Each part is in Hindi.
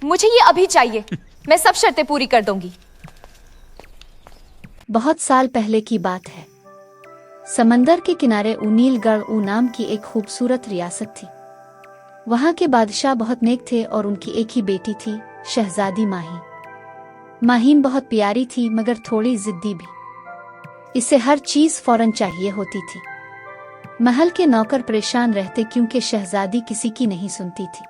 मुझे ये अभी चाहिए। मैं सब शर्तें पूरी कर दूंगी। बहुत साल पहले की बात है। समंदर के किनारे नीलगढ़ नाम की एक खूबसूरत रियासत थी। वहां के बादशाह बहुत नेक थे और उनकी एक ही बेटी थी, शहजादी माहीन। माहीन बहुत प्यारी थी मगर थोड़ी जिद्दी भी। इसे हर चीज फौरन चाहिए होती थी। महल के नौकर परेशान रहते क्योंकि शहजादी किसी की नहीं सुनती थी।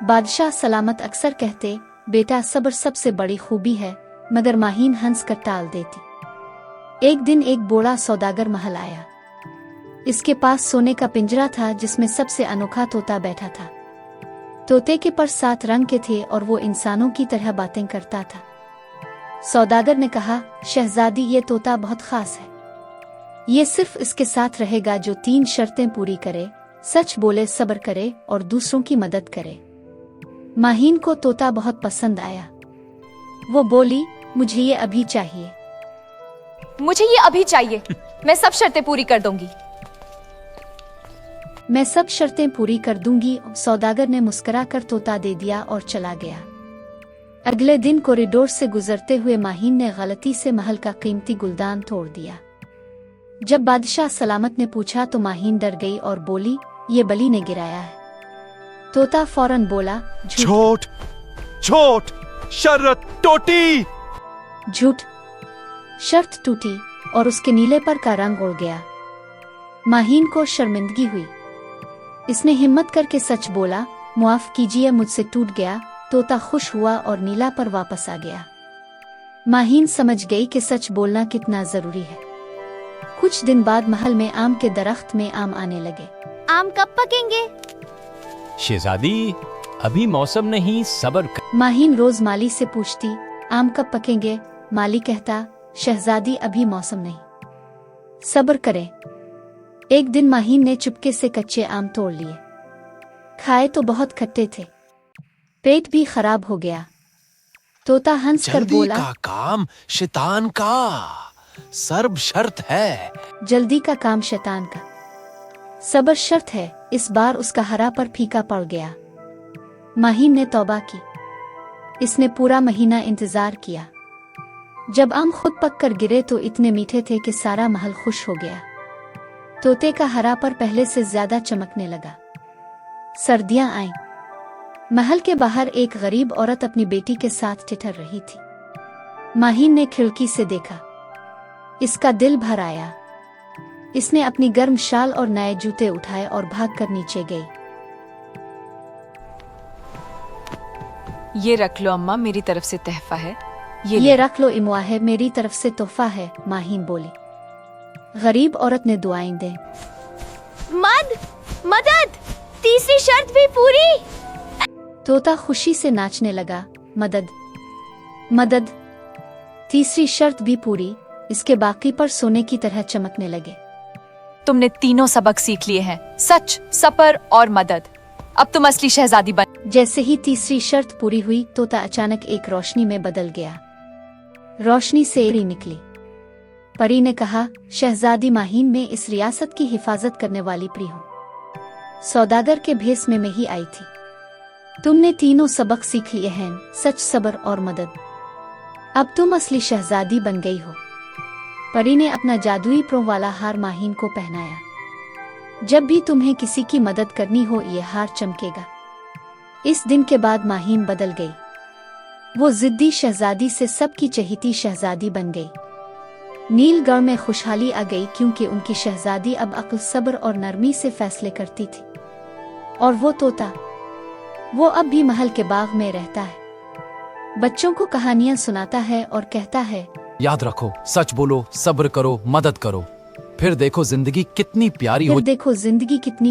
बादशाह सलामत अक्सर कहते, बेटा सब्र सबसे बड़ी खूबी है, मगर माहीन हंस कर टाल देती। एक दिन एक बूढ़ा सौदागर महल आया। इसके पास सोने का पिंजरा था जिसमें सबसे अनोखा तोता बैठा था। तोते के पर 7 रंग के थे और वो इंसानों की तरह बातें करता था। सौदागर ने कहा, शहजादी ये तोता बहुत खास है। ये सिर्फ इसके साथ रहेगा जो 3 शर्तें पूरी करे, सच बोले, सब्र करे और दूसरों की मदद करे। माहीन को तोता बहुत पसंद आया। वो बोली, मुझे ये अभी चाहिए। मुझे ये अभी चाहिए। मैं सब शर्तें पूरी कर दूंगी। मैं सब शर्तें पूरी कर दूंगी। सौदागर ने मुस्कुरा कर तोता दे दिया और चला गया। अगले दिन कॉरिडोर से गुजरते हुए माहीन ने गलती से महल का कीमती गुलदान तोड़ दिया। जब बादशाह सलामत ने पूछा तो माहीन डर गई और बोली, ये बली ने गिराया है। तोता फौरन बोला, झूठ झूठ, शर्त टूटी। झूठ। शर्त टूटी और उसके नीले पर का रंग उड़ गया। माहीन को शर्मिंदगी हुई। इसने हिम्मत करके सच बोला, मुआफ कीजिए, मुझसे टूट गया। तोता खुश हुआ और नीला पर वापस आ गया। माहीन समझ गई कि सच बोलना कितना जरूरी है। कुछ दिन बाद महल में आम के दरख्त में आम आने लगे। आम कब पकेंगे? शहजादी, अभी मौसम नहीं, सब्र कर। माहीन रोज माली से पूछती, आम कब पकेंगे? माली कहता, शहजादी अभी मौसम नहीं, सब्र करें। एक दिन माहीन ने चुपके से कच्चे आम तोड़ लिए। खाए तो बहुत खट्टे थे, पेट भी खराब हो गया। तोता हंस कर जल्दी बोला, का काम शैतान का, सर्ब शर्त है। जल्दी का काम शैतान का, सब्र शर्त है। इस बार उसका हरा पर फीका पड़ गया। माहीन ने तौबा की। इसने पूरा महीना इंतजार किया। जब आम खुद पक कर गिरे तो इतने मीठे थे कि सारा महल खुश हो गया। तोते का हरा पर पहले से ज्यादा चमकने लगा। सर्दियां आईं। महल के बाहर एक गरीब औरत अपनी बेटी के साथ ठिठर रही थी। माहीन ने खिड़की से देखा। इसका दिल भर आया। इसने अपनी गर्म शाल और नए जूते उठाए और भागकर नीचे गई। ये रख लो अम्मा, मेरी तरफ से तोहफा है। ये रख लो इमुआ है, मेरी तरफ से तोहफा है, माहीन बोली। गरीब औरत ने दुआएं दे। मदद! तीसरी शर्त भी पूरी। तोता खुशी से नाचने लगा। मदद, मदद। तीसरी शर्त भी पूरी। इसके बाकी पर सोने की तरह चमकने लगे। तुमने तीनों सबक सीख लिए हैं, सच, सब्र और मदद। अब तुम असली शहजादी बन। जैसे ही तीसरी शर्त पूरी हुई, तोता अचानक एक रोशनी में बदल गया। रोशनी से परी निकली। परी ने कहा, शहजादी माहीन, में इस रियासत की हिफाजत करने वाली परी हूँ। सौदागर के भेस में मैं ही आई थी। तुमने तीनों सबक सीख लिए हैं, सच, सब्र और मदद। अब तुम असली शहजादी बन गई हो। परी ने अपना जादुई प्रो वाला हार माहीन को पहनाया। जब भी तुम्हें किसी की मदद करनी हो, ये हार चमकेगा। इस दिन के बाद माहीन बदल गई। वो जिद्दी शहजादी से सबकी चहेती शहजादी बन गई। नीलगढ़ में खुशहाली आ गई क्योंकि उनकी शहजादी अब अक्ल, सब्र और नरमी से फैसले करती थी। और वो तोता, वो अब भी महल के बाग में रहता है। बच्चों को कहानियां सुनाता है और कहता है, याद रखो, सच बोलो, सब्र करो, मदद करो, फिर देखो जिंदगी कितनी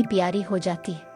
प्यारी हो जाती है।